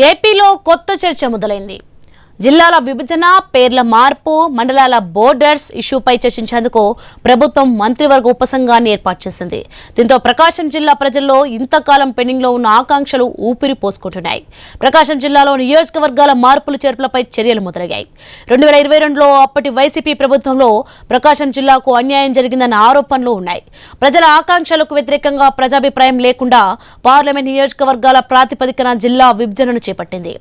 ఏపీలో కొత్త చర్చ మొదలైంది. జిల్లాల విభజన, పేర్ల మార్పు, మండలాల బోర్డర్స్ ఇష్యూపై చర్చించేందుకు ప్రభుత్వం మంత్రివర్గ ఉపసంఘాన్ని ఏర్పాటు చేసింది. దీంతో ప్రకాశం జిల్లా ప్రజల్లో ఇంతకాలం పెండింగ్ లో ఉన్న ఆకాంక్షలు ఊపిరి పోసుకుంటున్నాయి. ప్రకాశం జిల్లాలో నియోజకవర్గాల మార్పులు చేర్పులపై చర్యలు మొదలయ్యాయి. 2022లో అప్పటి వైసీపీ ప్రభుత్వంలో ప్రకాశం జిల్లాకు అన్యాయం జరిగిందన్న ఆరోపణలు ఉన్నాయి. ప్రజల ఆకాంక్షలకు వ్యతిరేకంగా ప్రజాభిప్రాయం లేకుండా పార్లమెంట్ నియోజకవర్గాల ప్రాతిపదికన జిల్లా విభజనను చేపట్టింది.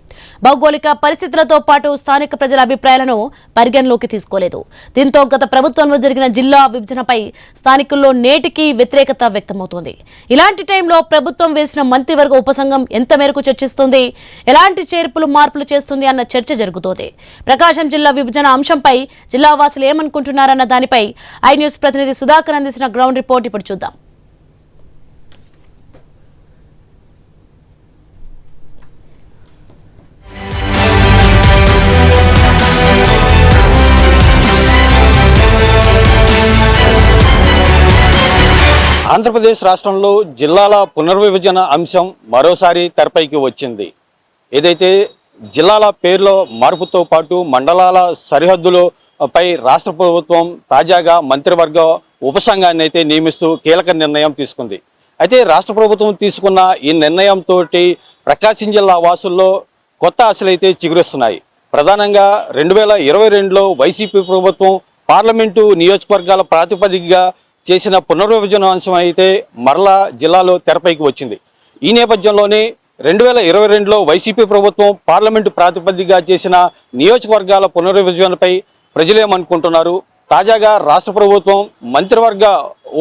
భౌగోళిక పరిస్థితులతో పాటు స్థానిక ప్రజల అభిప్రాయాలను పరిగణలోకి తీసుకోలేదు. దీంతో గత ప్రభుత్వంలో జరిగిన జిల్లా విభజనపై స్థానికుల్లో నేటికి వ్యతిరేకత వ్యక్తమవుతోంది. ఇలాంటి టైంలో ప్రభుత్వం వేసిన మంత్రివర్గ ఉపసంఘం ఎంత మేరకు చర్చిస్తుంది, ఎలాంటి చేర్పులు మార్పులు చేస్తుంది అన్న చర్చ జరుగుతోంది. ప్రకాశం జిల్లా విభజన అంశంపై జిల్లా వాసులు ఏమనుకుంటున్నారన్న దానిపై ఐ న్యూస్ ప్రతినిధి సుధాకర్ అందించిన గ్రౌండ్ రిపోర్ట్ ఇప్పుడు చూద్దాం. ఆంధ్రప్రదేశ్ రాష్ట్రంలో జిల్లాల పునర్విభజన అంశం మరోసారి తెరపైకి వచ్చింది. ఏదైతే జిల్లాల పేర్ల మార్పుతో పాటు మండలాల సరిహద్దులపై రాష్ట్ర ప్రభుత్వం తాజాగా మంత్రివర్గ ఉపసంఘాన్ని అయితే నియమిస్తూ కీలక నిర్ణయం తీసుకుంది. అయితే రాష్ట్ర ప్రభుత్వం తీసుకున్న ఈ నిర్ణయంతో ప్రకాశం జిల్లా వాసుల్లో కొత్త ఆశలు అయితే చిగురిస్తున్నాయి. ప్రధానంగా 2022లో వైసీపీ ప్రభుత్వం పార్లమెంటు నియోజకవర్గాల ప్రాతిపదికగా చేసిన పునర్విభజన అంశం అయితే మరలా జిల్లాలో తెరపైకి వచ్చింది. ఈ నేపథ్యంలోనే 2022లో వైసీపీ ప్రభుత్వం పార్లమెంటు ప్రాతిపదికగా చేసిన నియోజకవర్గాల పునర్విభజనపై ప్రజలేమనుకుంటున్నారు, తాజాగా రాష్ట్ర ప్రభుత్వం మంత్రివర్గ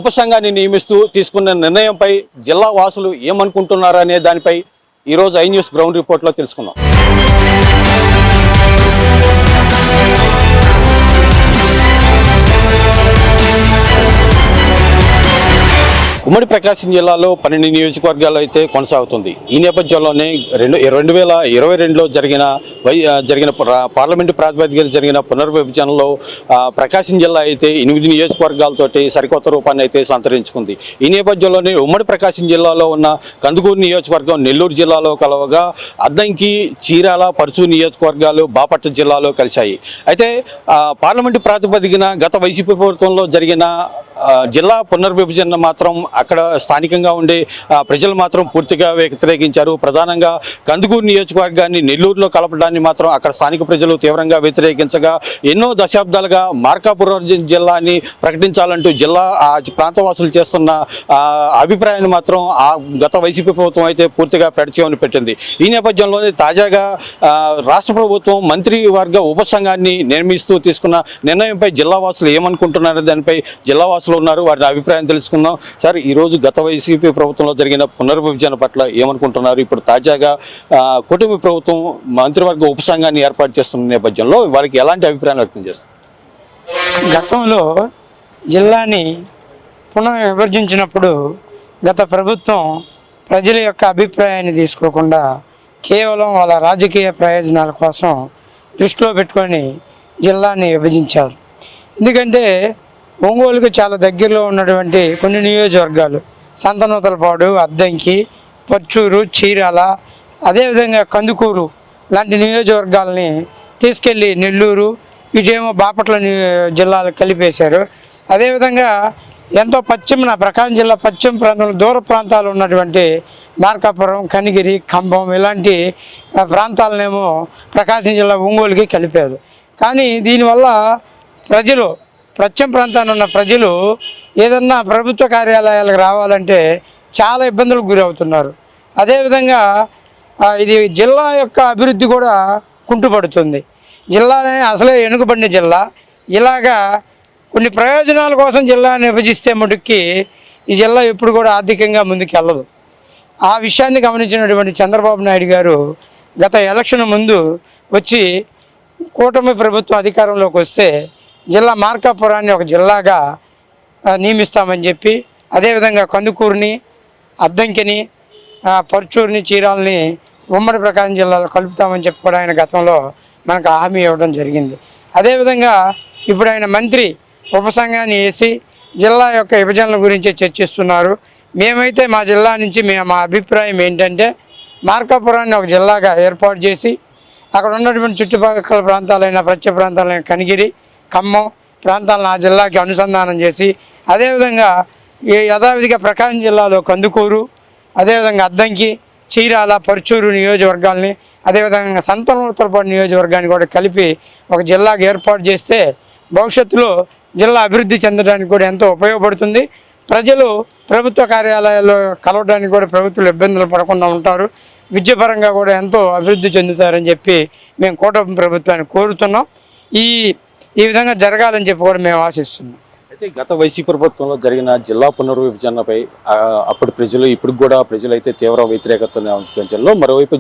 ఉపసంఘాన్ని నియమిస్తూ తీసుకున్న నిర్ణయంపై జిల్లా వాసులు ఏమనుకుంటున్నారు అనే దానిపై ఈరోజు ఐ న్యూస్ గ్రౌండ్ రిపోర్ట్లో తెలుసుకుందాం. ఉమ్మడి ప్రకాశం జిల్లాలో 12 నియోజకవర్గాలు అయితే కొనసాగుతుంది. ఈ నేపథ్యంలోనే 2022లో జరిగిన పార్లమెంటు ప్రాతిపదికన జరిగిన పునర్విభజనలో ప్రకాశం జిల్లా అయితే 8 నియోజకవర్గాలతోటి సరికొత్త రూపాన్ని అయితే సంతరించుకుంది. ఈ నేపథ్యంలోనే ఉమ్మడి ప్రకాశం జిల్లాలో ఉన్న కందుకూరు నియోజకవర్గం నెల్లూరు జిల్లాలో కలవగా అద్దంకి, చీరాల, పరుచూరు నియోజకవర్గాలు బాపట్ల జిల్లాలో కలిశాయి. అయితే పార్లమెంటు ప్రాతిపదికన గత వైసీపీ ప్రభుత్వంలో జరిగిన జిల్లా పునర్విభజన మాత్రం అక్కడ స్థానికంగా ఉండే ప్రజలు మాత్రం పూర్తిగా వ్యతిరేకించారు. ప్రధానంగా కందుకూరు నియోజకవర్గాన్ని నెల్లూరులో కలపడాన్ని మాత్రం అక్కడ స్థానిక ప్రజలు తీవ్రంగా వ్యతిరేకించగా ఎన్నో దశాబ్దాలుగా మార్కాపురం జిల్లాని ప్రకటించాలంటూ జిల్లా ప్రాంతవాసులు చేస్తున్న అభిప్రాయాన్ని మాత్రం గత వైసీపీ ప్రభుత్వం అయితే పూర్తిగా పెడచెవిన పెట్టింది. ఈ నేపథ్యంలోనే తాజాగా రాష్ట్ర ప్రభుత్వం మంత్రివర్గ ఉపసంఘాన్ని నిర్మిస్తూ తీసుకున్న నిర్ణయంపై జిల్లా వాసులు ఏమనుకుంటున్నారో దానిపై జిల్లా వాసులు ఉన్నారు, వారి అభిప్రాయం తెలుసుకుందాం. సార్, ఈరోజు గత వైసీపీ ప్రభుత్వంలో జరిగిన పునర్విభజన పట్ల ఏమనుకుంటున్నారు? ఇప్పుడు తాజాగా కూటమి ప్రభుత్వం మంత్రివర్గ ఉపసంఘాన్ని ఏర్పాటు చేస్తున్న నేపథ్యంలో వారికి ఎలాంటి అభిప్రాయం వ్యక్తం చేస్తారు? గతంలో జిల్లాని పునర్విభజించినప్పుడు గత ప్రభుత్వం ప్రజల యొక్క అభిప్రాయాన్ని తీసుకోకుండా కేవలం వాళ్ళ రాజకీయ ప్రయోజనాల కోసం దృష్టిలో పెట్టుకొని జిల్లాని విభజించారు. ఎందుకంటే ఒంగోలుకు చాలా దగ్గరలో ఉన్నటువంటి కొన్ని నియోజకవర్గాలు సంతనూతలపాడు, అద్దంకి, పర్చూరు, చీరాల, అదేవిధంగా కందుకూరు లాంటి నియోజకవర్గాలని తీసుకెళ్ళి నెల్లూరు, ఇటేమో బాపట్ల జిల్లాలు కలిపేశారు. అదేవిధంగా ఎంతో ప్రకాశం జిల్లా పశ్చిమ ప్రాంతంలో దూర ప్రాంతాలు ఉన్నటువంటి మార్కాపురం, కనిగిరి, ఖమ్మం ఇలాంటి ప్రాంతాలనేమో ప్రకాశం జిల్లా ఒంగోలుకి కలిపారు. కానీ దీనివల్ల ప్రజలు పశ్చిమ ప్రాంతాన్ని ఉన్న ప్రజలు ఏదన్నా ప్రభుత్వ కార్యాలయాలకు రావాలంటే చాలా ఇబ్బందులకు గురవుతున్నారు. అదేవిధంగా ఇది జిల్లా యొక్క అభివృద్ధి కూడా కుంటుపడుతుంది. జిల్లానే అసలే వెనుకబడిన జిల్లా, ఇలాగా కొన్ని ప్రయోజనాల కోసం జిల్లాని విభజిస్తే మటుక్కి ఈ జిల్లా ఎప్పుడు కూడా ఆర్థికంగా ముందుకు వెళ్ళదు. ఆ విషయాన్ని గమనించినటువంటి చంద్రబాబు నాయుడు గారు గత ఎలక్షన్ ముందు వచ్చి కూటమి ప్రభుత్వం అధికారంలోకి వస్తే జిల్లా మార్కాపురాన్ని ఒక జిల్లాగా నియమిస్తామని చెప్పి, అదేవిధంగా కందుకూరుని, అద్దంకిని, పర్చూరుని, చీరాలని ఉమ్మడి ప్రకాశం జిల్లాలో కలుపుతామని చెప్పి కూడా ఆయన గతంలో మనకు హామీ ఇవ్వడం జరిగింది. అదేవిధంగా ఇప్పుడు ఆయన మంత్రి ఉపసంఘాన్ని వేసి జిల్లా యొక్క విభజనల గురించి చర్చిస్తున్నారు. మేమైతే మా జిల్లా నుంచి మా అభిప్రాయం ఏంటంటే మార్కాపురాన్ని ఒక జిల్లాగా ఏర్పాటు చేసి అక్కడ ఉన్నటువంటి చుట్టుపక్కల ప్రాంతాలైన ప్రత్యేక ప్రాంతాలైన కనిగిరి, ఖమ్మం ప్రాంతాలను ఆ జిల్లాకి అనుసంధానం చేసి, అదేవిధంగా యథావిధిగా ప్రకాశం జిల్లాలో కందుకూరు, అదేవిధంగా అద్దంకి, చీరాల, పరుచూరు నియోజకవర్గాల్ని, అదేవిధంగా సంతనూతలపాడు నియోజకవర్గాన్ని కూడా కలిపి ఒక జిల్లాగా ఏర్పాటు చేస్తే భవిష్యత్తులో జిల్లా అభివృద్ధి చెందడానికి కూడా ఎంతో ఉపయోగపడుతుంది. ప్రజలు ప్రభుత్వ కార్యాలయాల్లో కలవడానికి కూడా ప్రభుత్వాలు ఇబ్బందులు పడకుండా ఉంటారు. విద్యాపరంగా కూడా ఎంతో అభివృద్ధి చెందుతారని చెప్పి మేము కూటమి ప్రభుత్వాన్ని కోరుతున్నాం. ఈ విధంగా జరగాలని చెప్పి కూడా మేము ఆశిస్తున్నాం. అయితే గత వైసీపీ ప్రభుత్వంలో జరిగిన జిల్లా పునర్విభజనపై అప్పుడు ప్రజలు, ఇప్పుడు కూడా ప్రజలు అయితే తీవ్ర వ్యతిరేకత నేపథ్యంలో మరోవైపు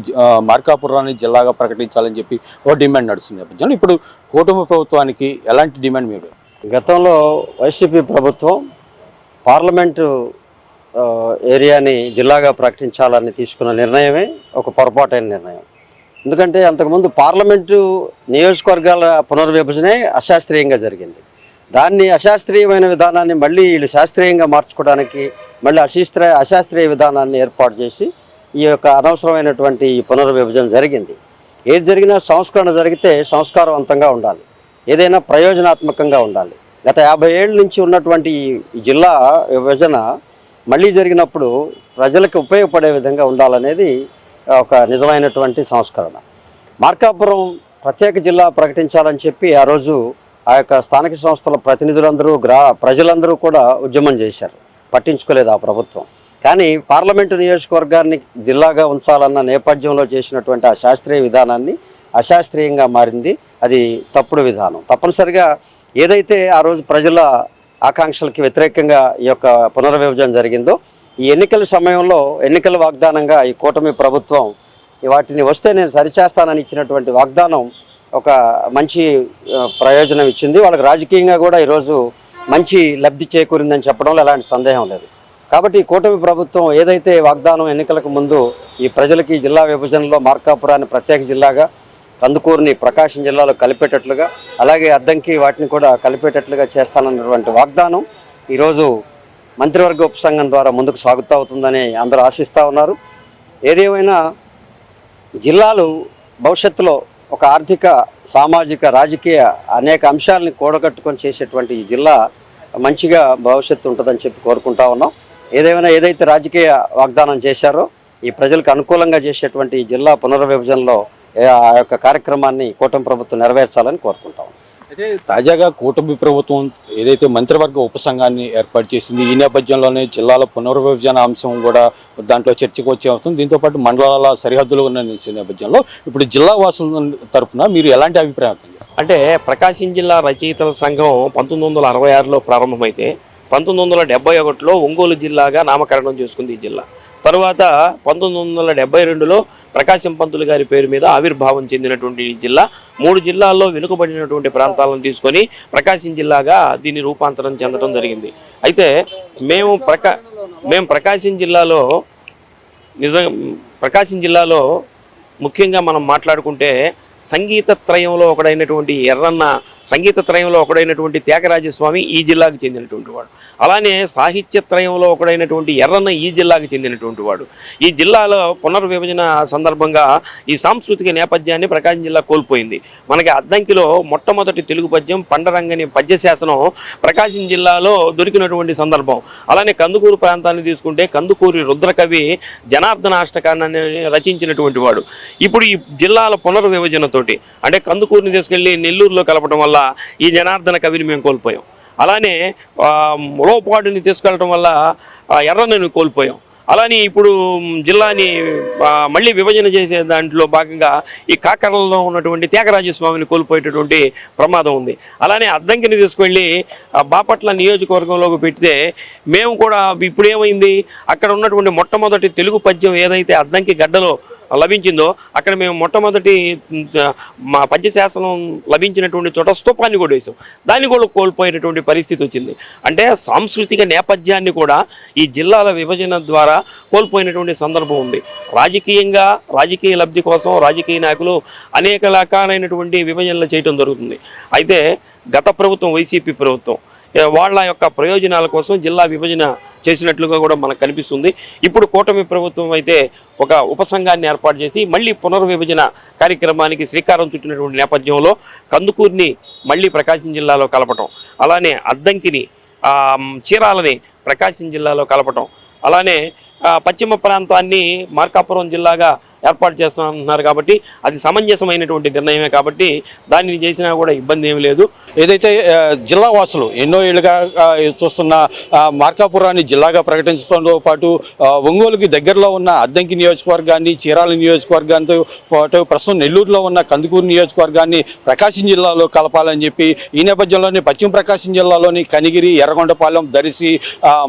మార్కాపురాన్ని జిల్లాగా ప్రకటించాలని చెప్పి ఓ డిమాండ్ నడుస్తుంది నేపథ్యంలో ఇప్పుడు కూటమి ప్రభుత్వానికి ఎలాంటి డిమాండ్ మీరు? గతంలో వైసీపీ ప్రభుత్వం పార్లమెంటు ఏరియాని జిల్లాగా ప్రకటించాలని తీసుకున్న నిర్ణయమే ఒక పొరపాటైన నిర్ణయం. ఎందుకంటే అంతకుముందు పార్లమెంటు నియోజకవర్గాల పునర్విభజనే అశాస్త్రీయంగా జరిగింది. దాన్ని అశాస్త్రీయమైన విధానాన్ని మళ్ళీ వీళ్ళు శాస్త్రీయంగా మార్చుకోవడానికి మళ్ళీ అశాస్త్రీయ విధానాన్ని ఏర్పాటు చేసి ఈ యొక్క అనవసరమైనటువంటి ఈ పునర్విభజన జరిగింది. ఏది జరిగినా సంస్కరణ జరిగితే సంస్కారవంతంగా ఉండాలి, ఏదైనా ప్రయోజనాత్మకంగా ఉండాలి. గత 50 ఏళ్ళ నుంచి ఉన్నటువంటి ఈ జిల్లా విభజన మళ్ళీ జరిగినప్పుడు ప్రజలకు ఉపయోగపడే విధంగా ఉండాలనేది ఒక నిజమైనటువంటి సంస్కరణ. మార్కాపురం ప్రత్యేక జిల్లా ప్రకటించాలని చెప్పి ఆ రోజు ఆ యొక్క స్థానిక సంస్థల ప్రతినిధులందరూ ప్రజలందరూ కూడా ఉద్యమం చేశారు. పట్టించుకోలేదు ఆ ప్రభుత్వం. కానీ పార్లమెంటు నియోజకవర్గాన్ని జిల్లాగా ఉంచాలన్న నేపథ్యంలో చేసినటువంటి ఆ శాస్త్రీయ విధానాన్ని అశాస్త్రీయంగా మారింది. అది తప్పుడు విధానం. తప్పనిసరిగా ఏదైతే ఆ రోజు ప్రజల ఆకాంక్షలకి వ్యతిరేకంగా ఈ యొక్క పునర్విభజన జరిగిందో, ఈ ఎన్నికల సమయంలో ఎన్నికల వాగ్దానంగా ఈ కూటమి ప్రభుత్వం వాటిని వస్తే నేను సరిచేస్తానని ఇచ్చినటువంటి వాగ్దానం ఒక మంచి ప్రయోజనం ఇచ్చింది. వాళ్ళకి రాజకీయంగా కూడా ఈరోజు మంచి లబ్ధి చేకూరిందని చెప్పడంలో ఎలాంటి సందేహం లేదు. కాబట్టి ఈ కూటమి ప్రభుత్వం ఏదైతే వాగ్దానం ఎన్నికలకు ముందు ఈ ప్రజలకి జిల్లా విభజనలో మార్కాపురాన్ని ప్రత్యేక జిల్లాగా, కందుకూరుని ప్రకాశం జిల్లాలో కలిపేటట్లుగా, అలాగే అద్దంకి వాటిని కూడా కలిపేటట్లుగా చేస్తానన్నటువంటి వాగ్దానం ఈరోజు మంత్రివర్గ ఉపసంఘం ద్వారా ముందుకు సాగుతూ అవుతుందని అందరూ ఆశిస్తూ ఉన్నారు. ఏదేమైనా జిల్లాలు భవిష్యత్తులో ఒక ఆర్థిక, సామాజిక, రాజకీయ అనేక అంశాలని కూడగట్టుకొని చేసేటువంటి ఈ జిల్లా మంచిగా భవిష్యత్తు ఉంటుందని చెప్పి కోరుకుంటా ఉన్నాం. ఏదైతే రాజకీయ వాగ్దానం చేశారో ఈ ప్రజలకు అనుకూలంగా చేసేటువంటి ఈ జిల్లా పునర్విభజనలో ఆ యొక్క కార్యక్రమాన్ని కూటమి ప్రభుత్వం నెరవేర్చాలని కోరుకుంటాం. అయితే తాజాగా కూటమి ప్రభుత్వం ఏదైతే మంత్రివర్గ ఉపసంఘాన్ని ఏర్పాటు చేసింది, ఈ నేపథ్యంలోనే జిల్లాల పునర్విభజన అంశం కూడా దాంట్లో చర్చకు వచ్చే అవుతుంది. దీంతోపాటు మండలాల సరిహద్దులు ఉన్న నేపథ్యంలో ఇప్పుడు జిల్లా వాసుల తరఫున మీరు ఎలాంటి అభిప్రాయం? అంటే ప్రకాశం జిల్లా రచయితల సంఘం 1966లో ప్రారంభమైతే 1971లో ఒంగోలు జిల్లాగా నామకరణం చేసుకుంది ఈ జిల్లా. తరువాత 1972లో ప్రకాశం పంతులు గారి పేరు మీద ఆవిర్భావం చెందినటువంటి ఈ జిల్లా 3 జిల్లాల్లో వెనుకబడినటువంటి ప్రాంతాలను తీసుకొని ప్రకాశం జిల్లాగా దీన్ని రూపాంతరం చెందడం జరిగింది. అయితే మేము ప్రకాశం జిల్లాలో ముఖ్యంగా మనం మాట్లాడుకుంటే సంగీత త్రయంలో ఒకడైనటువంటి త్యాగరాజస్వామి ఈ జిల్లాకు చెందినటువంటి వాడు. అలానే సాహిత్య త్రయంలో ఒకడైనటువంటి ఎర్రన్న ఈ జిల్లాకు చెందినటువంటి వాడు. ఈ జిల్లాలో పునర్విభజన సందర్భంగా ఈ సాంస్కృతిక నేపథ్యాన్ని ప్రకాశం జిల్లా కోల్పోయింది. మనకి అద్దంకిలో మొట్టమొదటి తెలుగు పద్యం పండరంగని పద్యశాసనం ప్రకాశం జిల్లాలో దొరికినటువంటి సందర్భం. అలానే కందుకూరు ప్రాంతాన్ని తీసుకుంటే కందుకూరి రుద్రకవి జనార్దన అష్టకాన్ని రచించినటువంటి వాడు. ఇప్పుడు ఈ జిల్లాల పునర్విభజనతోటి అంటే కందుకూరుని తీసుకెళ్ళి నెల్లూరులో కలపడం వల్ల ఈ జనార్దన కవిని మేము కోల్పోయాం. అలానే లోపాడుని తీసుకెళ్ళడం వల్ల ఎర్రన్నని కోల్పోయాం. అలానే ఇప్పుడు జిల్లాని మళ్ళీ విభజన చేసే దాంట్లో భాగంగా ఈ కాకరలో ఉన్నటువంటి త్యాగరాజస్వామిని కోల్పోయేటటువంటి ప్రమాదం ఉంది. అలానే అద్దంకిని తీసుకువెళ్ళి బాపట్ల నియోజకవర్గంలోకి పెడితే మేము కూడా ఇప్పుడు ఏమైంది, అక్కడ ఉన్నటువంటి మొట్టమొదటి తెలుగు పద్యం ఏదైతే అద్దంకి గడ్డలో లభించిందో అక్కడ మేము మొట్టమొదటి మా పద్యశాసనం లభించినటువంటి చోట స్తూపాన్ని కూడా వేసాం. దాన్ని కూడా కోల్పోయేటటువంటి పరిస్థితి వచ్చింది. అంటే సాంస్కృతిక నేపథ్యాన్ని కూడా ఈ జిల్లాల విభజన ద్వారా కోల్పోయినటువంటి సందర్భం ఉంది. రాజకీయంగా రాజకీయ లబ్ధి కోసం రాజకీయ నాయకులు అనేక రకాలైనటువంటి విభజనలు చేయటం జరుగుతుంది. అయితే గత ప్రభుత్వం వైసీపీ ప్రభుత్వం వాళ్ళ యొక్క ప్రయోజనాల కోసం జిల్లా విభజన చేసినట్లుగా కూడా మనకు కనిపిస్తుంది. ఇప్పుడు కూటమి ప్రభుత్వం అయితే ఒక ఉపసంఘాన్ని ఏర్పాటు చేసి మళ్ళీ పునర్విభజన కార్యక్రమానికి శ్రీకారం చుట్టినటువంటి నేపథ్యంలో కందుకూరుని మళ్ళీ ప్రకాశం జిల్లాలో కలపటం, అలానే అద్దంకిని చీరాలని ప్రకాశం జిల్లాలో కలపటం, అలానే పశ్చిమ ప్రాంతాన్ని మార్కాపురం జిల్లాగా ఏర్పాటు చేస్తున్నారు. కాబట్టి అది సమంజసమైనటువంటి నిర్ణయమే. కాబట్టి దానిని చేసినా కూడా ఇబ్బంది ఏమి లేదు. ఏదైతే జిల్లా వాసులు ఎన్నో ఏళ్ళుగా చూస్తున్న మార్కాపురాన్ని జిల్లాగా ప్రకటించడంతో పాటు ఒంగోలుకి దగ్గరలో ఉన్న అద్దంకి నియోజకవర్గాన్ని, చీరాల నియోజకవర్గాంతో పాటు ప్రస్తుతం నెల్లూరులో ఉన్న కందుకూరు నియోజకవర్గాన్ని ప్రకాశం జిల్లాలో కలపాలని చెప్పి ఈ నేపథ్యంలోని పశ్చిమ ప్రకాశం జిల్లాలోని కనిగిరి, ఎర్రగొండపాలెం, దరిసి,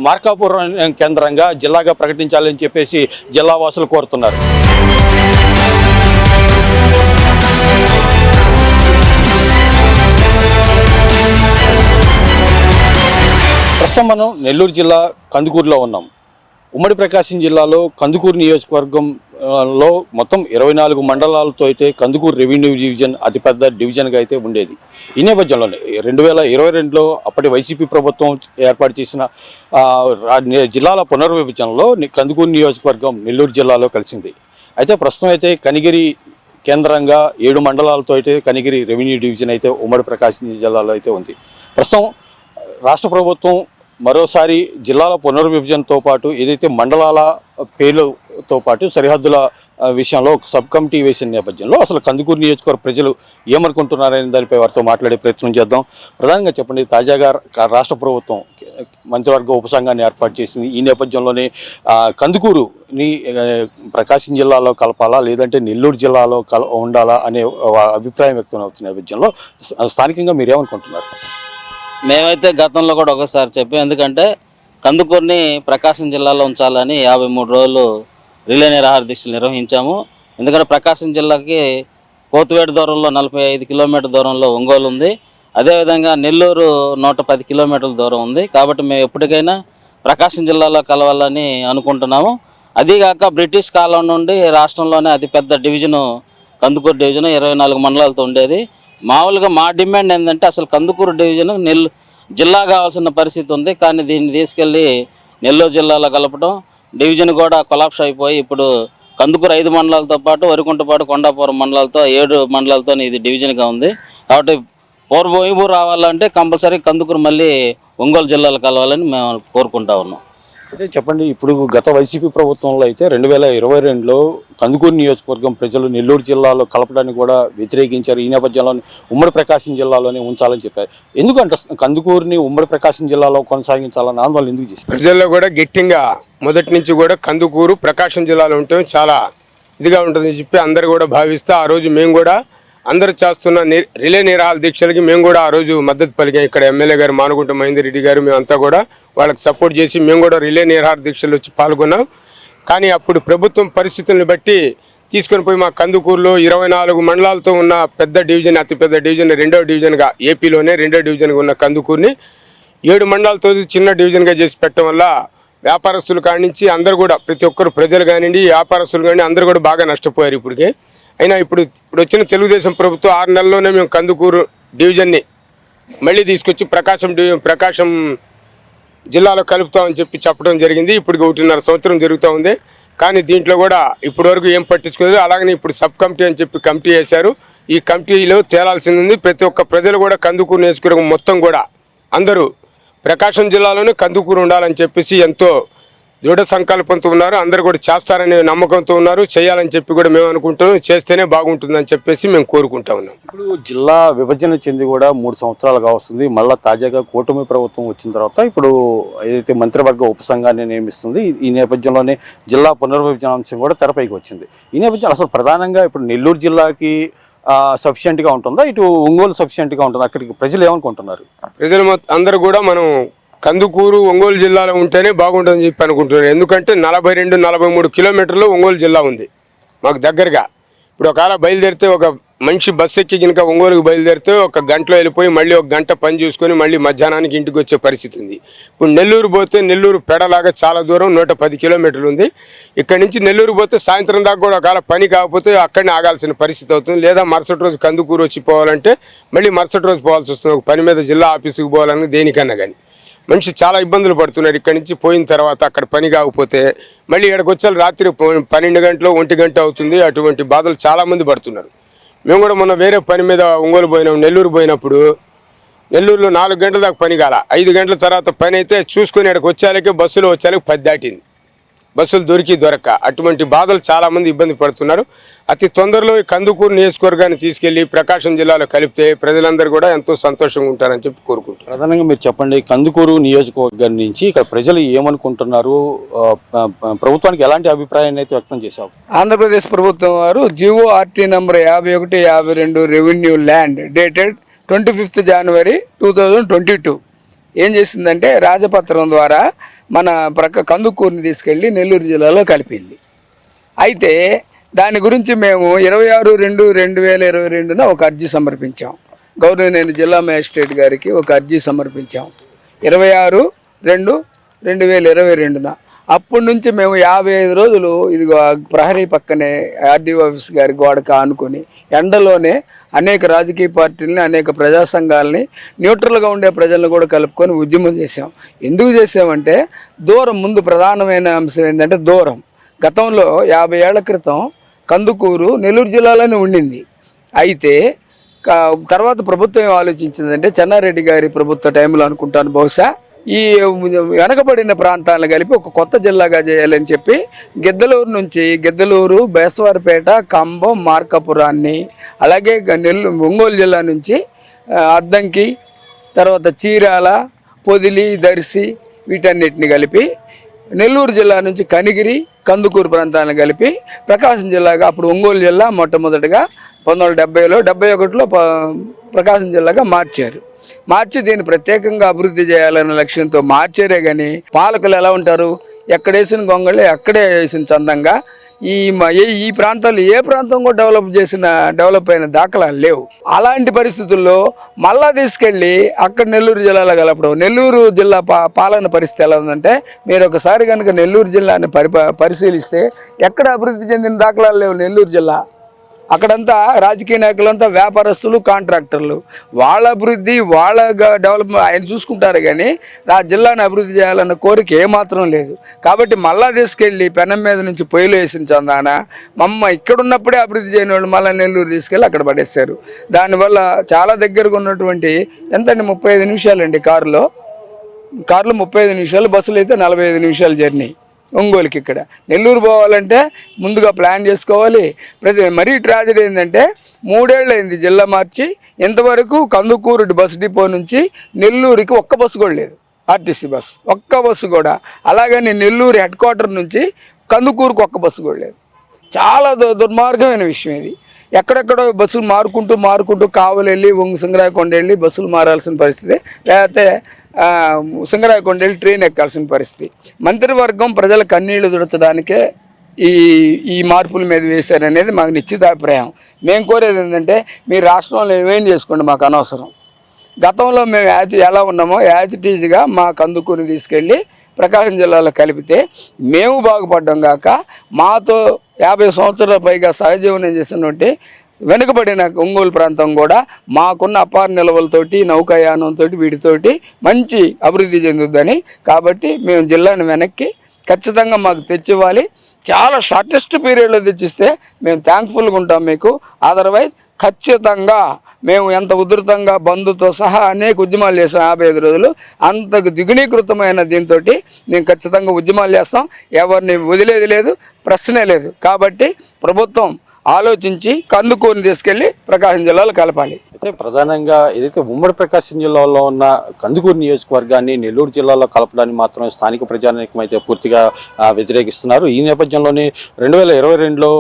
మార్కాపురం కేంద్రంగా జిల్లాగా ప్రకటించాలని చెప్పేసి జిల్లా వాసులు కోరుతున్నారు. ప్రస్తుతం మనం నెల్లూరు జిల్లా కందుకూరులో ఉన్నాం. ఉమ్మడి ప్రకాశం జిల్లాలో కందుకూరు నియోజకవర్గంలో మొత్తం 24 మండలాలతో అయితే కందుకూరు రెవెన్యూ డివిజన్ అతిపెద్ద డివిజన్గా అయితే ఉండేది. ఈ నేపథ్యంలోనే 2022లో అప్పటి వైసీపీ ప్రభుత్వం ఏర్పాటు చేసిన జిల్లాల పునర్విభజనలో కందుకూరు నియోజకవర్గం నెల్లూరు జిల్లాలో కలిసింది. అయితే ప్రస్తుతం అయితే కనిగిరి కేంద్రంగా 7 మండలాలతో అయితే కనిగిరి రెవెన్యూ డివిజన్ అయితే ఉమ్మడి ప్రకాశం జిల్లాలో అయితే ఉంది. ప్రస్తుతం రాష్ట్ర ప్రభుత్వం మరోసారి జిల్లాల పునర్విభజనతో పాటు ఏదైతే మండలాల పేర్లతో పాటు సరిహద్దుల విషయంలో ఒక సబ్ కమిటీ వేసిన నేపథ్యంలో అసలు కందుకూరు నియోజకవర్గ ప్రజలు ఏమనుకుంటున్నారనే దానిపై వారితో మాట్లాడే ప్రయత్నం చేద్దాం. ప్రధానంగా చెప్పండి, తాజాగా రాష్ట్ర ప్రభుత్వం మంత్రివర్గ ఉపసంఘాన్ని ఏర్పాటు చేసింది. ఈ నేపథ్యంలోనే కందుకూరుని ప్రకాశం జిల్లాలో కలపాలా లేదంటే నెల్లూరు జిల్లాలో ఉండాలా అనే అభిప్రాయం వ్యక్తం అవుతున్న నేపథ్యంలో స్థానికంగా మీరేమనుకుంటున్నారు? మేమైతే గతంలో కూడా ఒకసారి చెప్పాం. ఎందుకంటే కందుకూరుని ప్రకాశం జిల్లాలో ఉంచాలని 53 రోజులు రిలే నిరాహార దీక్షలు నిర్వహించాము. ఎందుకంటే ప్రకాశం జిల్లాకి కోతువేడు దూరంలో 45 కిలోమీటర్ల దూరంలో ఒంగోలు ఉంది. అదేవిధంగా నెల్లూరు 110 కిలోమీటర్ల దూరం ఉంది. కాబట్టి మేము ఎప్పటికైనా ప్రకాశం జిల్లాలో కలవాలని అనుకుంటున్నాము. అదీగాక బ్రిటిష్ కాలం నుండి రాష్ట్రంలోనే అతిపెద్ద డివిజను కందుకూరు డివిజన్ 24 మండలాలతో ఉండేది. మామూలుగా మా డిమాండ్ ఏంటంటే అసలు కందుకూరు డివిజన్ జిల్లా కావాల్సిన పరిస్థితి ఉంది. కానీ దీన్ని తీసుకెళ్ళి నెల్లూరు జిల్లాలో కలపడం, డివిజన్ కూడా కొలాప్స్ అయిపోయి ఇప్పుడు కందుకూరు 5 మండలాలతో పాటు వరికుంటపాడు, కొండాపురం మండలాలతో 7 మండలాలతో ఇది డివిజన్గా ఉంది. కాబట్టి పూర్వవైపు రావాలంటే కంపల్సరీ కందుకూరు మళ్ళీ ఒంగోలు జిల్లాలో కలవాలని మేము కోరుకుంటా ఉన్నాం. అంటే చెప్పండి, ఇప్పుడు గత వైసీపీ ప్రభుత్వంలో అయితే 2022లో కందుకూరు నియోజకవర్గం ప్రజలు నెల్లూరు జిల్లాలో కలపడానికి కూడా వ్యతిరేకించారు. ఈ నేపథ్యంలో ఉమ్మడి ప్రకాశం జిల్లాలోనే ఉంచాలని చెప్పారు. ఎందుకంటే కందుకూరుని ఉమ్మడి ప్రకాశం జిల్లాలో కొనసాగించాలని ఆందోళన ఎందుకు చేశారు? ప్రజల్లో కూడా గట్టిగా మొదటి నుంచి కూడా కందుకూరు ప్రకాశం జిల్లాలో ఉంటే చాలా ఇదిగా ఉంటుందని చెప్పి అందరు కూడా భావిస్తే ఆ రోజు మేము కూడా అందరూ చేస్తున్న రిలే నిరాహార దీక్షలకి మేము కూడా ఆ రోజు మద్దతు పలికాం. ఇక్కడ ఎమ్మెల్యే గారు మానుగుంట మహేందర్ రెడ్డి గారు మేమంతా కూడా వాళ్ళకి సపోర్ట్ చేసి మేము కూడా రిలే నిరాహార దీక్షలు వచ్చి పాల్గొన్నాం. కానీ అప్పుడు ప్రభుత్వం పరిస్థితులను బట్టి తీసుకొని పోయి మా కందుకూరులో 24 మండలాలతో ఉన్న పెద్ద డివిజన్, అతిపెద్ద డివిజన్, 2వ డివిజన్గా ఏపీలోనే 2వ డివిజన్గా ఉన్న కందుకూరుని 7 మండలాలతో చిన్న డివిజన్గా చేసి పెట్టడం వల్ల వ్యాపారస్తులు కాడి నుంచి అందరూ కూడా ప్రతి ఒక్కరు ప్రజలు కానివ్వండి, వ్యాపారస్తులు కానీ అందరూ కూడా బాగా నష్టపోయారు ఇప్పటికే. అయినా ఇప్పుడు వచ్చిన తెలుగుదేశం ప్రభుత్వం 6 నెలల్లోనే మేము కందుకూరు డివిజన్ని మళ్ళీ తీసుకొచ్చి ప్రకాశం జిల్లాలో కలుపుతామని చెప్పడం జరిగింది. ఇప్పటికి 1.5 సంవత్సరం జరుగుతూ ఉంది. కానీ దీంట్లో కూడా ఇప్పటివరకు ఏం పట్టించుకోలేదు. అలాగనే ఇప్పుడు సబ్ కమిటీ అని చెప్పి కమిటీ వేశారు. ఈ కమిటీలో తేలాల్సింది ఉంది. ప్రతి ఒక్క ప్రజలు కూడా కందుకూరు నియోజకవర్గం మొత్తం కూడా అందరూ ప్రకాశం జిల్లాలోనే కందుకూరు ఉండాలని చెప్పేసి ఎంతో దృఢ సంకల్పంతో ఉన్నారు. అందరూ కూడా చేస్తారనే నమ్మకంతో ఉన్నారు. చేయాలని చెప్పి కూడా మేము అనుకుంటున్నాం. చేస్తేనే బాగుంటుందని చెప్పేసి మేము కోరుకుంటా ఉన్నాం. ఇప్పుడు జిల్లా విభజన చెంది కూడా 3 సంవత్సరాలుగా వస్తుంది. మళ్ళీ తాజాగా కూటమి ప్రభుత్వం వచ్చిన తర్వాత ఇప్పుడు ఏదైతే మంత్రివర్గ ఉపసంఘాన్ని నియమిస్తుంది, ఈ నేపథ్యంలోనే జిల్లా పునర్విభజన అంశం కూడా తెరపైకి వచ్చింది. ఈ నేపథ్యంలో అసలు ప్రధానంగా ఇప్పుడు నెల్లూరు జిల్లాకి సఫిషియెంట్గా ఉంటుందా, ఇటు ఒంగోలు సఫిషియెంట్గా ఉంటుందా? అక్కడికి ప్రజలు ఏమనుకుంటున్నారు? ప్రజలు అందరూ కూడా మనం కందుకూరు ఒంగోలు జిల్లాలో ఉంటేనే బాగుంటుందని చెప్పి అనుకుంటున్నారు. ఎందుకంటే 42-43 కిలోమీటర్లు ఒంగోలు జిల్లా ఉంది మాకు దగ్గరగా. ఇప్పుడు ఒకవేళ బయలుదేరితే ఒక మనిషి బస్సు ఎక్కి కనుక ఒంగోలుకు బయలుదేరితే ఒక గంటలో వెళ్ళిపోయి మళ్ళీ ఒక గంట పని చూసుకొని మళ్ళీ మధ్యాహ్నానికి ఇంటికి వచ్చే పరిస్థితి ఉంది. ఇప్పుడు నెల్లూరు పోతే నెల్లూరు పెడలాగా చాలా దూరం 110 కిలోమీటర్లు ఉంది. ఇక్కడి నుంచి నెల్లూరు పోతే సాయంత్రం దాకా కూడా ఒకవేళ పని కాకపోతే అక్కడనే ఆగాల్సిన పరిస్థితి అవుతుంది. లేదా మరుసటి రోజు కందుకూరు వచ్చి పోవాలంటే మళ్ళీ మరుసటి రోజు పోవాల్సి వస్తుంది. ఒక పని మీద జిల్లా ఆఫీసుకు పోవాలని దేనికన్నా కానీ మనిషి చాలా ఇబ్బందులు పడుతున్నారు. ఇక్కడి నుంచి పోయిన తర్వాత అక్కడ పని కాకపోతే మళ్ళీ ఇక్కడికి వచ్చే రాత్రి 12 గంటలు 1 గంట అవుతుంది. అటువంటి బాధలు చాలామంది పడుతున్నారు. మేము కూడా మొన్న వేరే పని మీద ఒంగోలు పోయినాం. నెల్లూరు పోయినప్పుడు నెల్లూరులో 4 గంటల దాకా పని కాల. 5 గంటల తర్వాత పని అయితే చూసుకుని ఇక్కడికి వచ్చేళ్ళకి బస్సులో వచ్చేళ్ళకి 10 దాటింది. బస్సులు దొరక్క అటువంటి బాధలు చాలామంది ఇబ్బంది పడుతున్నారు. అతి తొందరలో ఈ కందుకూరు నియోజకవర్గాన్ని తీసుకెళ్లి ప్రకాశం జిల్లాలో కలిపితే ప్రజలందరూ కూడా ఎంతో సంతోషంగా ఉంటారని చెప్పి కోరుకుంటున్నారు. ప్రధానంగా మీరు చెప్పండి, కందుకూరు నియోజకవర్గం నుంచి ఇక్కడ ప్రజలు ఏమనుకుంటున్నారు, ప్రభుత్వానికి ఎలాంటి అభిప్రాయాన్ని అయితే వ్యక్తం చేశారు? ఆంధ్రప్రదేశ్ ప్రభుత్వం వారు GO RT number 5152 revenue land dated 25 జనవరి 2022 ఏం చేసిందంటే రాజపత్రం ద్వారా మన కందుకూరుని తీసుకెళ్ళి నెల్లూరు జిల్లాలో కలిపింది. అయితే దాని గురించి మేము 26/2/2022 ఒక అర్జీ సమర్పించాం. గౌరవనీయ జిల్లా మేజిస్ట్రేట్ గారికి ఒక అర్జీ సమర్పించాం 26/2/2022. అప్పటి నుంచి మేము 55 రోజులు ఇదిగో ప్రహరీ పక్కనే RDO ఆఫీస్ గారి గోడకు ఆనుకొని ఎండలోనే అనేక రాజకీయ పార్టీలని అనేక ప్రజా సంఘాలని న్యూట్రల్గా ఉండే ప్రజలను కూడా కలుపుకొని ఉద్యమం చేసాం. ఎందుకు చేసామంటే దూరం, ముందు ప్రధానమైన అంశం ఏంటంటే దూరం. గతంలో 50 ఏళ్ల క్రితం కందుకూరు నెల్లూరు జిల్లాలోనే ఉండింది. అయితే తర్వాత ప్రభుత్వం ఏం ఆలోచించిందంటే చెన్నారెడ్డి గారి ప్రభుత్వ టైంలో అనుకుంటాను బహుశా ఈ వెనకబడిన ప్రాంతాలను కలిపి ఒక కొత్త జిల్లాగా చేయాలని చెప్పి గిద్దలూరు, బేస్తవారిపేట, కంబం, మార్కాపురాన్ని, అలాగే ఒంగోలు జిల్లా నుంచి అద్దంకి, తర్వాత చీరాల, పొదిలి, దర్శి వీటన్నిటిని కలిపి నెల్లూరు జిల్లా నుంచి కనిగిరి, కందుకూరు ప్రాంతాలను కలిపి ప్రకాశం జిల్లాగా, అప్పుడు ఒంగోలు జిల్లా మొట్టమొదటిగా 1970లో 71లో ప్రకాశం జిల్లాగా మార్చి దీన్ని ప్రత్యేకంగా అభివృద్ధి చేయాలనే లక్ష్యంతో మార్చారే కానీ పాలకులు ఎలా ఉంటారు, ఎక్కడేసిన గొంగళి అక్కడే వేసిన చందంగా ఈ ప్రాంతాలు ఏ ప్రాంతం కూడా డెవలప్ అయిన దాఖలాలు లేవు. అలాంటి పరిస్థితుల్లో మళ్ళా తీసుకెళ్ళి అక్కడ నెల్లూరు జిల్లాలో కలపడం. నెల్లూరు జిల్లా పాలన పరిస్థితి ఎలా ఉందంటే మీరు ఒకసారి కనుక నెల్లూరు జిల్లాని పరిశీలిస్తే ఎక్కడ అభివృద్ధి చెందిన దాఖలాలు లేవు. నెల్లూరు జిల్లా అక్కడంతా రాజకీయ నాయకులంతా వ్యాపారస్తులు, కాంట్రాక్టర్లు, వాళ్ళ అభివృద్ధి వాళ్ళ డెవలప్మెంట్ ఆయన చూసుకుంటారు కానీ ఆ జిల్లాను అభివృద్ధి చేయాలన్న కోరిక ఏమాత్రం లేదు. కాబట్టి మళ్ళా తీసుకెళ్ళి పెనం మీద నుంచి పొయ్యిలో వేసిన చందాన ఇక్కడున్నప్పుడే అభివృద్ధి చేయని వాళ్ళు మళ్ళీ నెల్లూరు తీసుకెళ్ళి అక్కడ పడేస్తారు. దానివల్ల చాలా దగ్గరగా ఉన్నటువంటి ఎంతండి 35 నిమిషాలండి కారులో 35 నిమిషాలు, బస్సులు అయితే 45 నిమిషాలు జర్నీ ఒంగోలుకి. ఇక్కడ నెల్లూరు పోవాలంటే ముందుగా ప్లాన్ చేసుకోవాలి. మరీ ట్రాజడీ ఏంటంటే 3 ఏళ్ళు అయింది జిల్లా మార్చి, ఇంతవరకు కందుకూరు బస్ డిపో నుంచి నెల్లూరుకి ఒక్క బస్సు కూడా లేదు, RTC బస్ ఒక్క బస్సు కూడా. అలాగని నెల్లూరు హెడ్ క్వార్టర్ నుంచి కందుకూరుకు ఒక్క బస్సు కూడా లేదు. చాలా దుర్మార్గమైన విషయం ఇది. ఎక్కడెక్కడో బస్సులు మారుకుంటూ కావలి వెళ్ళి సింగరాయకొండ వెళ్ళి బస్సులు మారాల్సిన పరిస్థితి, లేకపోతే సింగరాయకొండ వెళ్ళి ట్రైన్ ఎక్కాల్సిన పరిస్థితి. మంత్రివర్గం ప్రజల కన్నీళ్లు తుడచడానికే ఈ మార్పుల మీద వేశారనేది మాకు నిశ్చితాభిప్రాయం. మేము కోరేది ఏంటంటే మీరు రాష్ట్రంలో ఏమేం చేసుకోండి, మాకు అనవసరం. గతంలో మేము ఎలా ఉన్నామో యాజ్ ఇట్ ఈజ్గా మా కందుకూరుని తీసుకెళ్ళి ప్రకాశం జిల్లాలో కలిపితే మేము బాగుపడ్డాం కాక మాతో 50 సంవత్సరాల పైగా సహజీవనం చేసినటువంటి వెనుకబడిన ఒంగోలు ప్రాంతం కూడా మాకున్న అపార నిల్వలతోటి, నౌకాయానంతో, వీటితోటి మంచి అభివృద్ధి చెందుద్దని. కాబట్టి మేము జిల్లాను వెనక్కి ఖచ్చితంగా మాకు తెచ్చివ్వాలి. చాలా షార్టెస్ట్ పీరియడ్లో తెచ్చిస్తే మేము థ్యాంక్ఫుల్గా ఉంటాం మీకు. అదర్వైజ్ ఖచ్చితంగా మేము ఎంత ఉధృతంగా బంధుతో సహా అనేక ఉద్యమాలు చేస్తాం 55 రోజులు. అంతకు ద్విగుణీకృతమైన దీంతో మేము ఖచ్చితంగా ఉద్యమాలు చేస్తాం. ఎవరిని వదిలేది లేదు, ప్రశ్నే లేదు. కాబట్టి ప్రభుత్వం ఆలోచించి కందుకూరుని తీసుకెళ్లి ప్రకాశం జిల్లాలో కలపాలి. అయితే ప్రధానంగా ఏదైతే ఉమ్మడి ప్రకాశం జిల్లాలో ఉన్న కందుకూరు నియోజకవర్గాన్ని నెల్లూరు జిల్లాలో కలపడానికి మాత్రం స్థానిక ప్రజానీకం అయితే పూర్తిగా వ్యతిరేకిస్తున్నారు. ఈ నేపథ్యంలోనే 2022లో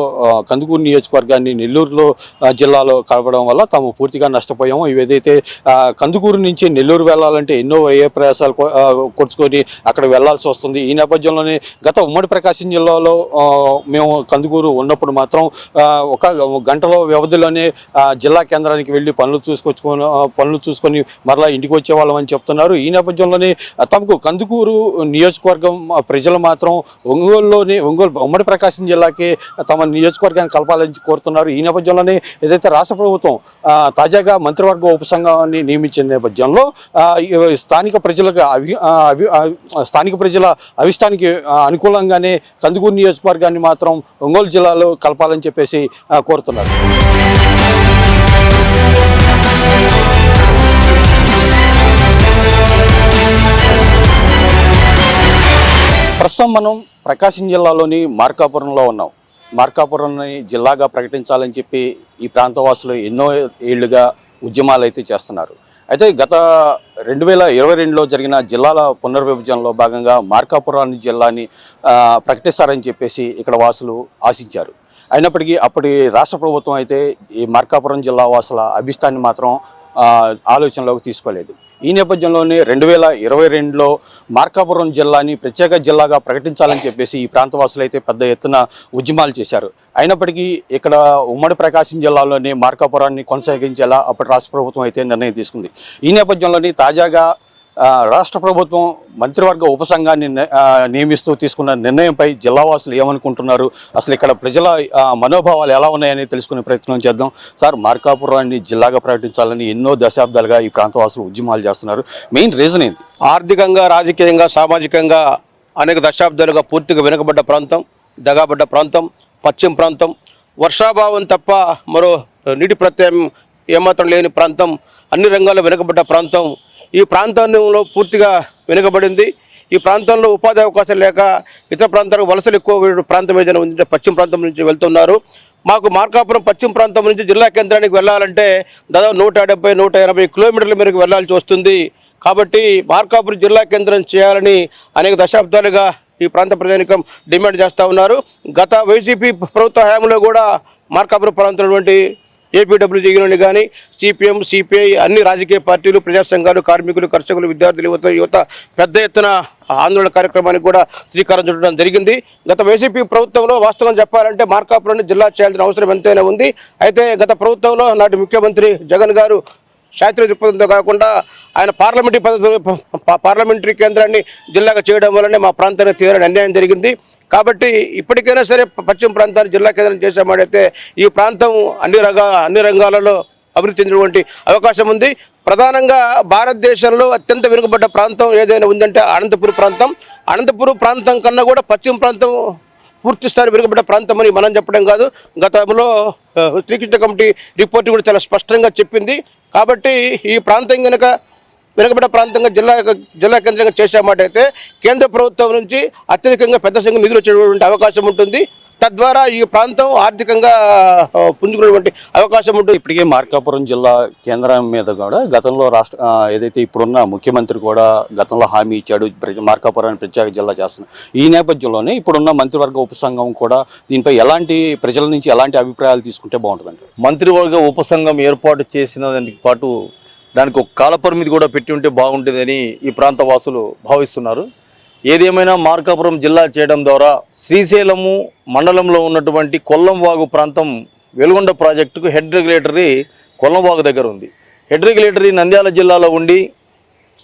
కందుకూరు నియోజకవర్గాన్ని నెల్లూరులో జిల్లాలో కలపడం వల్ల తాము పూర్తిగా నష్టపోయాము. ఏదైతే కందుకూరు నుంచి నెల్లూరు వెళ్ళాలంటే ఎన్నో ప్రయాసాలు కొడుచుకొని అక్కడ వెళ్లాల్సి వస్తుంది. ఈ నేపథ్యంలోనే గత ఉమ్మడి ప్రకాశం జిల్లాలో మేము కందుకూరు ఉన్నప్పుడు మాత్రం ఒక గంటలో వ్యవధిలోనే జిల్లా కేంద్రానికి వెళ్ళి పనులు చూసుకొని మరలా ఇంటికి వచ్చేవాళ్ళం అని చెప్తున్నారు. ఈ నేపథ్యంలోనే తమకు కందుకూరు నియోజకవర్గం ప్రజలు మాత్రం ఒంగోలు ఉమ్మడి ప్రకాశం జిల్లాకి తమ నియోజకవర్గాన్ని కలపాలని కోరుతున్నారు. ఈ నేపథ్యంలోనే ఏదైతే రాష్ట్ర ప్రభుత్వం తాజాగా మంత్రివర్గ ఉపసంఘాన్ని నియమించిన నేపథ్యంలో స్థానిక ప్రజల అభిష్టానికి అనుకూలంగానే కందుకూరు నియోజకవర్గాన్ని మాత్రం ఒంగోలు జిల్లాలో కలపాలని చెప్పేసి కోరుతున్నారు. ప్రస్తుతం మనం ప్రకాశం జిల్లాలోని మార్కాపురంలో ఉన్నాం. మార్కాపురాన్ని జిల్లాగా ప్రకటించాలని చెప్పి ఈ ప్రాంతవాసులు ఎన్నో ఏళ్లుగా ఉద్యమాలు అయితే చేస్తున్నారు. అయితే గత 2022లో జరిగిన జిల్లాల పునర్విభజనలో భాగంగా మార్కాపురాన్ని జిల్లాని ప్రకటిస్తారని చెప్పేసి ఇక్కడ వాసులు ఆశించారు. అయినప్పటికీ అప్పటి రాష్ట్ర ప్రభుత్వం అయితే ఈ మార్కాపురం జిల్లా వాసుల అభిష్టాన్ని మాత్రం ఆలోచనలోకి తీసుకోలేదు. ఈ నేపథ్యంలోనే 2022లో మార్కాపురం జిల్లాని ప్రత్యేక జిల్లాగా ప్రకటించాలని చెప్పేసి ఈ ప్రాంతవాసులు అయితే పెద్ద ఎత్తున ఉద్యమాలు చేశారు. అయినప్పటికీ ఇక్కడ ఉమ్మడి ప్రకాశం జిల్లాలోనే మార్కాపురాన్ని కొనసాగించేలా అప్పటి రాష్ట్ర ప్రభుత్వం అయితే నిర్ణయం తీసుకుంది. ఈ నేపథ్యంలోనే తాజాగా రాష్ట్ర ప్రభుత్వం మంత్రివర్గ ఉపసంఘాన్ని నియమిస్తూ తీసుకున్న నిర్ణయంపై జిల్లావాసులు ఏమనుకుంటున్నారు, అసలు ఇక్కడ ప్రజల మనోభావాలు ఎలా ఉన్నాయని తెలుసుకునే ప్రయత్నం చేద్దాం. సార్, మార్కాపురాన్ని జిల్లాగా ప్రకటించాలని ఎన్నో దశాబ్దాలుగా ఈ ప్రాంతవాసులు ఉద్యమాలు చేస్తున్నారు. మెయిన్ రీజన్ ఏంటి? ఆర్థికంగా, రాజకీయంగా, సామాజికంగా అనేక దశాబ్దాలుగా పూర్తిగా వెనుకబడ్డ ప్రాంతం, దగాబడ్డ ప్రాంతం, పశ్చిమ ప్రాంతం, వర్షాభావం తప్ప మరో నీటి ప్రత్యయం ఏమాత్రం లేని ప్రాంతం, అన్ని రంగాల్లో వెనుకబడ్డ ప్రాంతం. ఈ ప్రాంతంలో పూర్తిగా వెనుకబడింది. ఈ ప్రాంతంలో ఉపాధి అవకాశాలు లేక ఇతర ప్రాంతాలకు వలసలు ఎక్కువ ప్రాంతం ఏదైనా ఉందంటే పశ్చిమ ప్రాంతం నుంచి వెళ్తున్నారు. మాకు మార్కాపురం పశ్చిమ ప్రాంతం నుంచి జిల్లా కేంద్రానికి వెళ్ళాలంటే దాదాపు 170-180 కిలోమీటర్ల మేరకు వెళ్లాల్సి వస్తుంది. కాబట్టి మార్కాపురం జిల్లా కేంద్రం చేయాలని అనేక దశాబ్దాలుగా ఈ ప్రాంత ప్రజానికం డిమాండ్ చేస్తూ ఉన్నారు. గత వైసీపీ ప్రభుత్వ హయాంలో కూడా మార్కాపురం ప్రాంతంలో ఏపీడబ్ల్యూజీ యూనియన్ కానీ, సిపిఎం, సిపిఐ, అన్ని రాజకీయ పార్టీలు, ప్రజా సంఘాలు, కార్మికులు, కర్షకులు, విద్యార్థులు, యువత పెద్ద ఎత్తున ఆందోళన కార్యక్రమానికి కూడా శ్రీకారం చుట్టడం జరిగింది. గత వైసీపీ ప్రభుత్వంలో వాస్తవం చెప్పాలంటే మార్కాపురాన్ని జిల్లా చేయాల్సిన అవసరం ఎంతైనా ఉంది. అయితే గత ప్రభుత్వంలో నాటి ముఖ్యమంత్రి జగన్ గారు శాస్త్రీయ దృక్పథంతో కాకుండా ఆయన పార్లమెంటరీ కేంద్రాన్ని జిల్లాగా చేయడం వల్లనే మా ప్రాంతానికి తీవ్ర అన్యాయం జరిగింది. కాబట్టి ఇప్పటికైనా సరే పశ్చిమ ప్రాంతాన్ని జిల్లా కేంద్రం చేసామంటే ఈ ప్రాంతం అన్ని రంగాలలో అభివృద్ధి చెందినటువంటి అవకాశం ఉంది. ప్రధానంగా భారతదేశంలో అత్యంత వెనుకబడ్డ ప్రాంతం ఏదైనా ఉందంటే అనంతపురం ప్రాంతం. అనంతపురం ప్రాంతం కన్నా కూడా పశ్చిమ ప్రాంతం పూర్తి స్థాయి వెనుకబడ్డ ప్రాంతం అని మనం చెప్పడం కాదు, గతంలో శ్రీకృష్ణ కమిటీ రిపోర్ట్ కూడా చాలా స్పష్టంగా చెప్పింది. కాబట్టి ఈ ప్రాంతం కనుక వెనుకబడ్డ ప్రాంతంగా జిల్లా కేంద్రంగా చేసామాట అయితే కేంద్ర ప్రభుత్వం నుంచి అత్యధికంగా పెద్ద సంఖ్య నిధులు వచ్చేటువంటి అవకాశం ఉంటుంది. తద్వారా ఈ ప్రాంతం ఆర్థికంగా పుంజుకునేటువంటి అవకాశం ఉంటుంది. ఇప్పటికే మార్కాపురం జిల్లా కేంద్రం మీద కూడా గతంలో ఏదైతే ఇప్పుడున్న ముఖ్యమంత్రి కూడా గతంలో హామీ ఇచ్చాడు, మార్కాపురాన్ని ప్రత్యేక జిల్లా చేస్తున్నారు. ఈ నేపథ్యంలోనే ఇప్పుడున్న మంత్రివర్గ ఉపసంఘం కూడా దీనిపై ప్రజల నుంచి ఎలాంటి అభిప్రాయాలు తీసుకుంటే బాగుంటుందండి? మంత్రివర్గ ఉపసంఘం ఏర్పాటు చేసిన దానికి పాటు దానికి ఒక కాలపరిమితి కూడా పెట్టి ఉంటే బాగుంటుందని ఈ ప్రాంత వాసులు భావిస్తున్నారు. ఏదేమైనా మార్కాపురం జిల్లా చేయడం ద్వారా శ్రీశైలము మండలంలో ఉన్నటువంటి కొల్లంవాగు ప్రాంతం వెలుగొండ ప్రాజెక్టుకు హెడ్ రెగ్యులేటరీ కొల్లంవాగు దగ్గర ఉంది. హెడ్ రెగ్యులేటరీ నంద్యాల జిల్లాలో ఉండి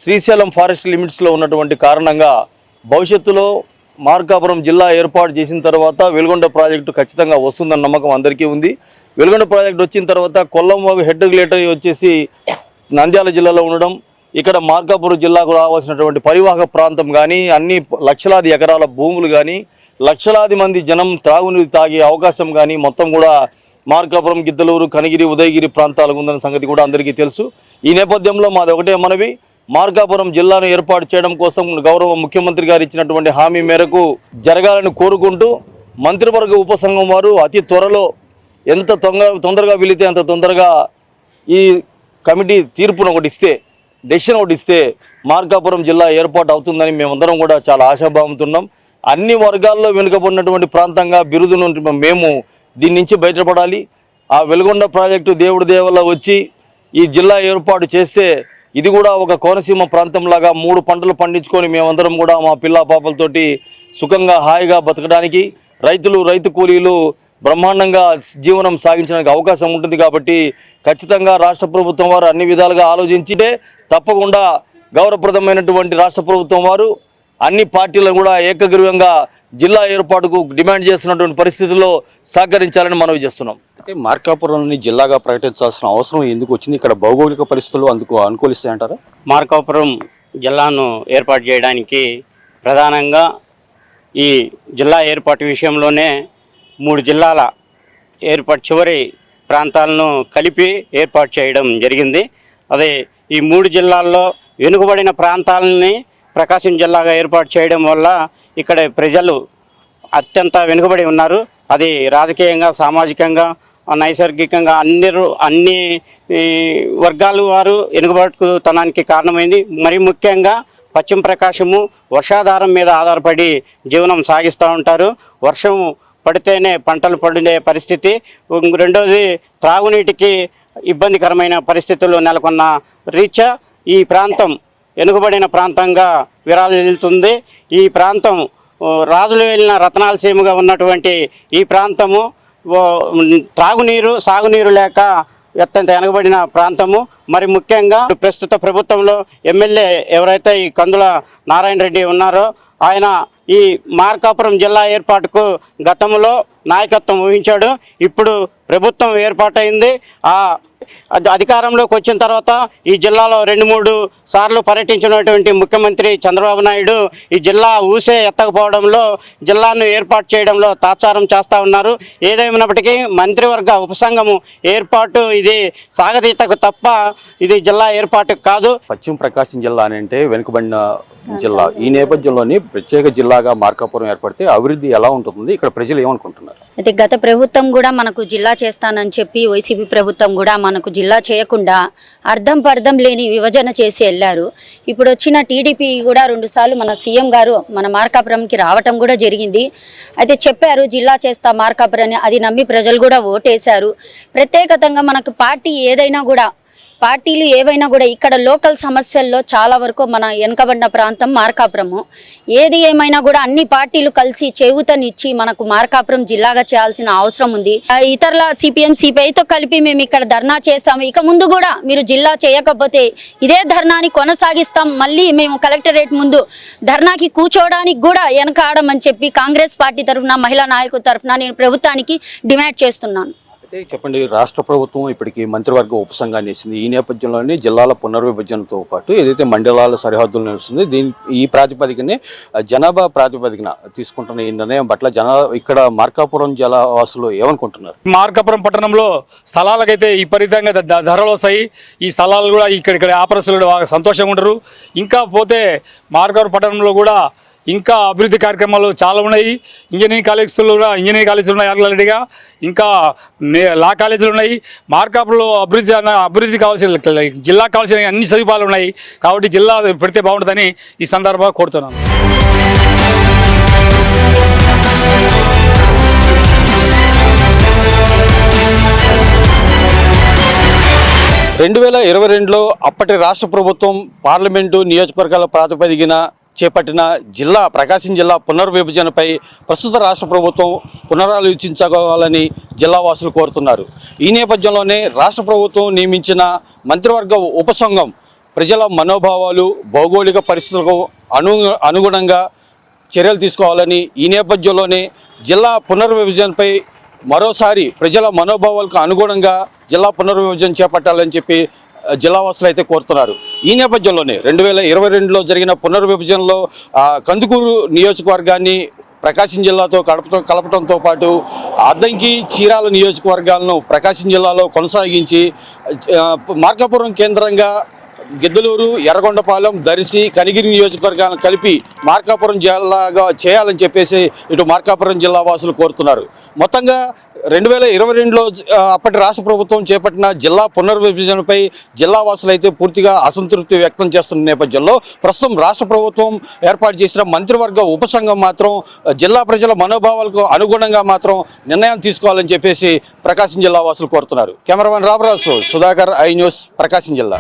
శ్రీశైలం ఫారెస్ట్ లిమిట్స్లో ఉన్నటువంటి కారణంగా భవిష్యత్తులో మార్కాపురం జిల్లా ఏర్పాటు చేసిన తర్వాత వెలుగొండ ప్రాజెక్టు ఖచ్చితంగా వస్తుందన్న నమ్మకం అందరికీ ఉంది. వెలుగొండ ప్రాజెక్టు వచ్చిన తర్వాత కొల్లంవాగు హెడ్ రెగ్యులేటరీ వచ్చేసి నంద్యాల జిల్లాలో ఉండడం, ఇక్కడ మార్కాపురం జిల్లాకు రావాల్సినటువంటి పరివాహక ప్రాంతం కానీ, అన్ని లక్షలాది ఎకరాల భూములు కానీ, లక్షలాది మంది జనం త్రాగునీరు తాగే అవకాశం కానీ మొత్తం కూడా మార్కాపురం, గిద్దలూరు, కనిగిరి, ఉదయగిరి ప్రాంతాలకు ఉందన్న సంగతి కూడా అందరికీ తెలుసు. ఈ నేపథ్యంలో మాది ఒకటే మనవి, మార్కాపురం జిల్లాను ఏర్పాటు చేయడం కోసం గౌరవ ముఖ్యమంత్రి గారు ఇచ్చినటువంటి హామీ మేరకు జరగాలని కోరుకుంటూ మంత్రివర్గ ఉపసంఘం వారు అతి త్వరలో ఎంత తొందరగా వీలితే అంత తొందరగా ఈ కమిటీ తీర్పును డెసిషన్ ఒకటి ఇస్తే మార్కాపురం జిల్లా ఏర్పాటు అవుతుందని మేమందరం కూడా చాలా ఆశాభావంతో ఉన్నాం. అన్ని వర్గాల్లో వెనుకబడినటువంటి ప్రాంతంగా బిరుదును మేము దీని నుంచి బయటపడాలి. ఆ వెలుగొండ ప్రాజెక్టు దేవుడి దేవల్ల వచ్చి ఈ జిల్లా ఏర్పాటు చేస్తే ఇది కూడా ఒక కోనసీమ ప్రాంతంలాగా 3 పంటలు పండించుకొని మేమందరం కూడా మా పిల్ల పాపలతోటి సుఖంగా హాయిగా బతకడానికి, రైతు కూలీలు బ్రహ్మాండంగా జీవనం సాగించడానికి అవకాశం ఉంటుంది. కాబట్టి ఖచ్చితంగా రాష్ట్ర ప్రభుత్వం వారు అన్ని విధాలుగా ఆలోచించితే తప్పకుండా గౌరవప్రదమైనటువంటి రాష్ట్ర ప్రభుత్వం వారు అన్ని పార్టీలను కూడా ఏకగ్రీవంగా జిల్లా ఏర్పాటుకు డిమాండ్ చేస్తున్నటువంటి పరిస్థితుల్లో సహకరించాలని మనవి చేస్తున్నాం. అంటే మార్కాపురాన్ని జిల్లాగా ప్రకటించాల్సిన అవసరం ఎందుకు వచ్చింది? ఇక్కడ భౌగోళిక పరిస్థితులు అందుకు అనుకూలిస్తాయంటారా? మార్కాపురం జిల్లాను ఏర్పాటు చేయడానికి ప్రధానంగా ఈ జిల్లా ఏర్పాటు విషయంలోనే 3 జిల్లాల చివరి ప్రాంతాలను కలిపి ఏర్పాటు చేయడం జరిగింది. అదే ఈ 3 జిల్లాల్లో వెనుకబడిన ప్రాంతాలని ప్రకాశం జిల్లాగా ఏర్పాటు చేయడం వల్ల ఇక్కడ ప్రజలు అత్యంత వెనుకబడి ఉన్నారు. అది రాజకీయంగా, సామాజికంగా, నైసర్గికంగా అన్ని వర్గాల వారు వెనుకబడుతనానికి కారణమైంది. మరి ముఖ్యంగా పశ్చిమ ప్రకాశము వర్షాధారం మీద ఆధారపడి జీవనం సాగిస్తూ ఉంటారు. వర్షం పడితేనే పంటలు పండే పరిస్థితి. రెండోది త్రాగునీటికి ఇబ్బందికరమైన పరిస్థితులు నెలకొన్న రీత్యా ఈ ప్రాంతం వెనుకబడిన ప్రాంతంగా విరాజిల్లుతుంది. ఈ ప్రాంతం రాజులు వెళ్ళిన రతనాల సీమగా ఉన్నటువంటి ఈ ప్రాంతము త్రాగునీరు, సాగునీరు లేక అత్యంత వెనుకబడిన ప్రాంతము. మరి ముఖ్యంగా ప్రస్తుత ప్రభుత్వంలో ఎమ్మెల్యే ఎవరైతే ఈ కందుల నారాయణ రెడ్డి ఉన్నారో ఆయన ఈ మార్కాపురం జిల్లా ఏర్పాటుకు గతంలో నాయకత్వం వహించాడు. ఇప్పుడు ప్రభుత్వం ఏర్పాటైంది. అధికారంలోకి వచ్చిన తర్వాత ఈ జిల్లాలో 2-3 సార్లు పర్యటించినటువంటి ముఖ్యమంత్రి చంద్రబాబు నాయుడు ఈ జిల్లా ఊసే ఎత్తకపోవడంలో జిల్లాను ఏర్పాటు చేయడంలో తాత్సారం చేస్తూ ఉన్నారు. ఏదేమైనప్పటికీ మంత్రివర్గ ఉపసంఘము ఏర్పాటు ఇది సాగతీతకు తప్ప ఇది జిల్లా ఏర్పాటు కాదు. పశ్చిమ ప్రకాశం జిల్లా అని అంటే వెనుకబడిన జిల్లా. ఈ నేపథ్యంలోని ప్రత్యేక జిల్లాగా మార్కాపురం ఏర్పడితే అభివృద్ధి ఎలా ఉంటుంది? ఇక్కడ ప్రజలు ఏమనుకుంటున్నారు? అయితే గత ప్రభుత్వం కూడా మనకు జిల్లా చేస్తానని చెప్పి వైసీపీ ప్రభుత్వం కూడా మనకు జిల్లా చేయకుండా అర్థం పర్థం లేని విభజన చేసి వెళ్ళారు. ఇప్పుడు వచ్చిన టీడీపీ కూడా 2 సార్లు మన సీఎం గారు మన మార్కాపురంకి రావటం కూడా జరిగింది. అయితే చెప్పారు జిల్లా చేస్తా మార్కాపురం, అది నమ్మి ప్రజలు కూడా ఓటేశారు. ప్రత్యేకంగా మనకు పార్టీలు ఏవైనా కూడా ఇక్కడ లోకల్ సమస్యల్లో చాలా వరకు మన వెనుకబడిన ప్రాంతం మార్కాపురము. ఏది ఏమైనా కూడా అన్ని పార్టీలు కలిసి చేయూతనిచ్చి మనకు మార్కాపురం జిల్లాగా చేయాల్సిన అవసరం ఉంది. ఇతరుల సిపిఎం, సిపిఐతో కలిపి మేము ఇక్కడ ధర్నా చేస్తాము. ఇక ముందు కూడా మీరు జిల్లా చేయకపోతే ఇదే ధర్నాని కొనసాగిస్తాం. మళ్ళీ మేము కలెక్టరేట్ ముందు ధర్నాకి కూర్చోవడానికి కూడా వెనకాడమని చెప్పి కాంగ్రెస్ పార్టీ తరఫున, మహిళా నాయకుల తరఫున నేను ప్రభుత్వానికి డిమాండ్ చేస్తున్నాను. చెప్పండి, రాష్ట్ర ప్రభుత్వం ఇప్పటికి మంత్రివర్గ ఉపసంఘాన్ని వేసింది. ఈ నేపథ్యంలోనే జిల్లాల పునర్విభజనతో పాటు ఏదైతే మండలాల సరిహద్దులు నడుస్తుంది ఈ ప్రాతిపదికనే జనాభా ప్రాతిపదికన తీసుకుంటున్న ఈ నిర్ణయం పట్ల ఇక్కడ మార్కాపురం జలవాసులు ఏమనుకుంటున్నారు? మార్కాపురం పట్టణంలో స్థలాలకైతే విపరీతంగా ధరలు వస్తాయి. ఈ స్థలాలు కూడా ఇక్కడ ఆపరస్తులు కూడా బాగా సంతోషంగా ఉంటారు. ఇంకా పోతే మార్కాపురం పట్టణంలో కూడా ఇంకా అభివృద్ధి కార్యక్రమాలు చాలా ఉన్నాయి. ఇంజనీరింగ్ కాలేజీలు ఉన్నాయి ఆల్రెడీగా. ఇంకా లా కాలేజీలు ఉన్నాయి. మార్కాపురంలో అభివృద్ధి కావాల్సిన జిల్లా కావాల్సిన అన్ని సదుపాయాలు ఉన్నాయి. కాబట్టి జిల్లా పెడితే బాగుంటుందని ఈ సందర్భంగా కోరుతున్నాను. 2022లో అప్పటి రాష్ట్ర ప్రభుత్వం పార్లమెంటు నియోజకవర్గాల ప్రాతిపదికన చేపట్టిన ప్రకాశం జిల్లా పునర్విభజనపై ప్రస్తుత రాష్ట్ర ప్రభుత్వం పునరాలోచించుకోవాలని జిల్లావాసులు కోరుతున్నారు. ఈ నేపథ్యంలోనే రాష్ట్ర ప్రభుత్వం నియమించిన మంత్రివర్గ ఉపసంఘం ప్రజల మనోభావాలు, భౌగోళిక పరిస్థితులకు అనుగుణంగా చర్యలు తీసుకోవాలని, ఈ నేపథ్యంలోనే జిల్లా పునర్విభజనపై మరోసారి ప్రజల మనోభావాలకు అనుగుణంగా జిల్లా పునర్విభజన చేపట్టాలని చెప్పి జిల్లావాసులు అయితే కోరుతున్నారు. ఈ నేపథ్యంలోనే 2022లో జరిగిన పునర్విభజనలో కందుకూరు నియోజకవర్గాన్ని ప్రకాశం జిల్లాతో కలపడంతో పాటు అద్దంకి, చీరాల నియోజకవర్గాలను ప్రకాశం జిల్లాలో కొనసాగించి మార్కాపురం కేంద్రంగా గిద్దలూరు, ఎర్రగొండపాలెం, దర్శి, కనిగిరి నియోజకవర్గాలను కలిపి మార్కాపురం జిల్లాగా చేయాలని చెప్పేసి ఇటు మార్కాపురం జిల్లా వాసులు కోరుతున్నారు. మొత్తంగా 2022లో అప్పటి రాష్ట్ర ప్రభుత్వం చేపట్టిన జిల్లా పునర్విభజనపై జిల్లా వాసులు అయితే పూర్తిగా అసంతృప్తి వ్యక్తం చేస్తున్న నేపథ్యంలో ప్రస్తుతం రాష్ట్ర ప్రభుత్వం ఏర్పాటు చేసిన మంత్రివర్గ ఉపసంఘం మాత్రం జిల్లా ప్రజల మనోభావాలకు అనుగుణంగా మాత్రం నిర్ణయం తీసుకోవాలని చెప్పేసి ప్రకాశం జిల్లా వాసులు కోరుతున్నారు. Cameraman Ramaraju, Sudhakar, I News, Prakasam జిల్లా.